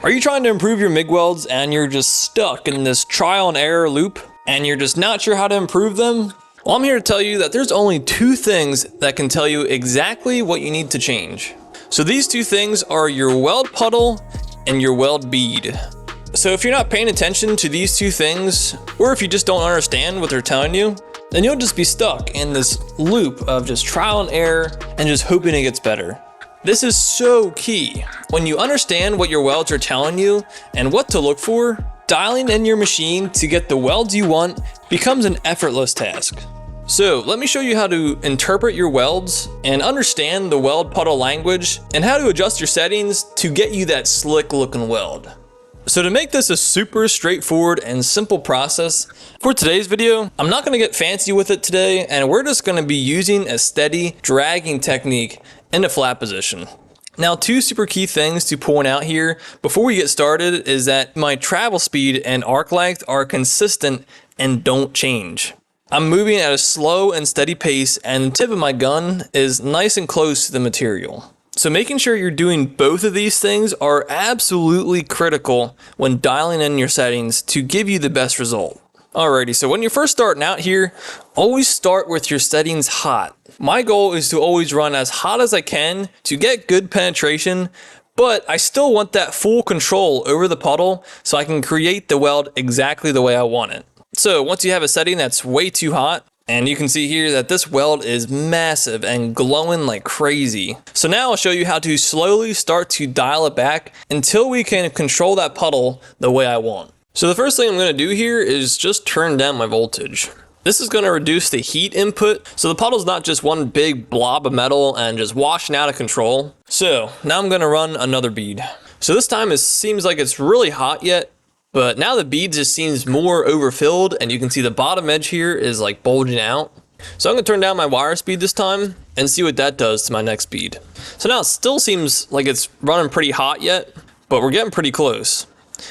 Are you trying to improve your MIG welds and you're just stuck in this trial and error loop and you're just not sure how to improve them? Well, I'm here to tell you that there's only two things that can tell you exactly what you need to change. So these two things are your weld puddle and your weld bead. So if you're not paying attention to these two things, or if you just don't understand what they're telling you, then you'll just be stuck in this loop of just trial and error and just hoping it gets better. This is so key. When you understand what your welds are telling you and what to look for, dialing in your machine to get the welds you want becomes an effortless task. So let me show you how to interpret your welds and understand the weld puddle language and how to adjust your settings to get you that slick looking weld. So to make this a super straightforward and simple process, for today's video, I'm not going to get fancy with it today, and we're just going to be using a steady dragging technique in a flat position. Now, two super key things to point out here before we get started is that my travel speed and arc length are consistent and don't change. I'm moving at a slow and steady pace, and the tip of my gun is nice and close to the material. So making sure you're doing both of these things are absolutely critical when dialing in your settings to give you the best result. Alrighty, so when you're first starting out here, always start with your settings hot. My goal is to always run as hot as I can to get good penetration, but I still want that full control over the puddle so I can create the weld exactly the way I want it. So once you have a setting that's way too hot, and you can see here that this weld is massive and glowing like crazy. So now I'll show you how to slowly start to dial it back until we can control that puddle the way I want. So the first thing I'm going to do here is just turn down my voltage. This is going to reduce the heat input so the puddle's not just one big blob of metal and just washing out of control. So now I'm going to run another bead. So this time it seems like it's really hot yet, but now the bead just seems more overfilled and you can see the bottom edge here is like bulging out. So I'm going to turn down my wire speed this time and see what that does to my next bead. So now it still seems like it's running pretty hot yet, but we're getting pretty close.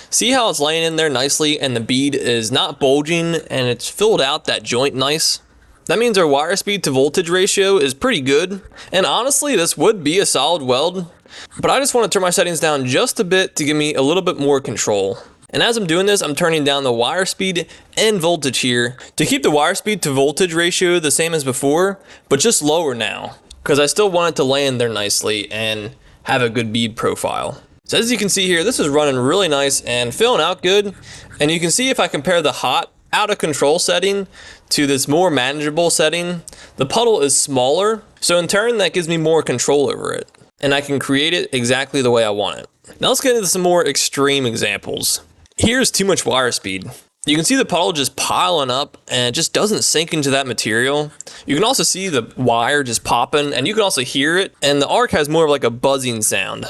See how it's laying in there nicely and the bead is not bulging and it's filled out that joint nice? That means our wire speed to voltage ratio is pretty good. And honestly, this would be a solid weld, but I just want to turn my settings down just a bit to give me a little bit more control. And as I'm doing this, I'm turning down the wire speed and voltage here to keep the wire speed to voltage ratio the same as before, but just lower now, because I still want it to lay in there nicely and have a good bead profile. So as you can see here, this is running really nice and filling out good. And you can see if I compare the hot out of control setting to this more manageable setting, the puddle is smaller. So in turn, that gives me more control over it and I can create it exactly the way I want it. Now let's get into some more extreme examples. Here's too much wire speed. You can see the puddle just piling up and it just doesn't sink into that material. You can also see the wire just popping and you can also hear it, and the arc has more of like a buzzing sound.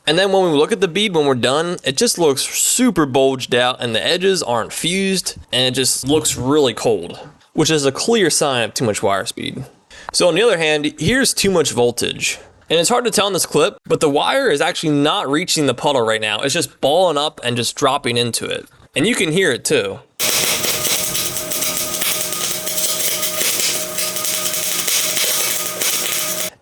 And then when we look at the bead when we're done, it just looks super bulged out and the edges aren't fused and it just looks really cold, which is a clear sign of too much wire speed. So on the other hand, here's too much voltage. And it's hard to tell in this clip, but the wire is actually not reaching the puddle right now. It's just balling up and just dropping into it. And you can hear it too.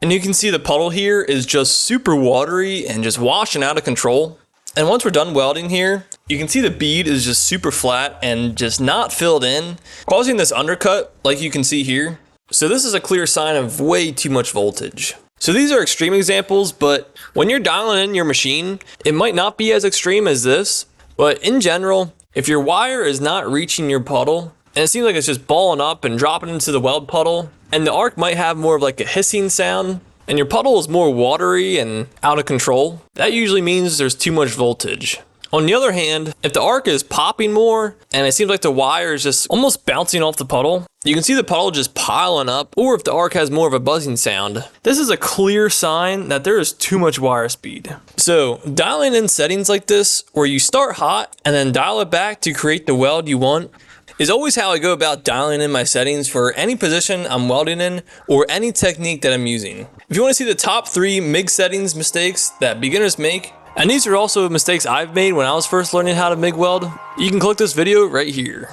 And you can see the puddle here is just super watery and just washing out of control. And once we're done welding here, you can see the bead is just super flat and just not filled in, causing this undercut like you can see here. So this is a clear sign of way too much voltage. So these are extreme examples, but when you're dialing in your machine, it might not be as extreme as this, but in general, if your wire is not reaching your puddle, and it seems like it's just balling up and dropping into the weld puddle, and the arc might have more of like a hissing sound, and your puddle is more watery and out of control, that usually means there's too much voltage. On the other hand, if the arc is popping more and it seems like the wire is just almost bouncing off the puddle, you can see the puddle just piling up, or if the arc has more of a buzzing sound, this is a clear sign that there is too much wire speed. So dialing in settings like this, where you start hot and then dial it back to create the weld you want, is always how I go about dialing in my settings for any position I'm welding in or any technique that I'm using. If you want to see the top 3 MIG settings mistakes that beginners make, and these are also mistakes I've made when I was first learning how to MIG weld, you can click this video right here.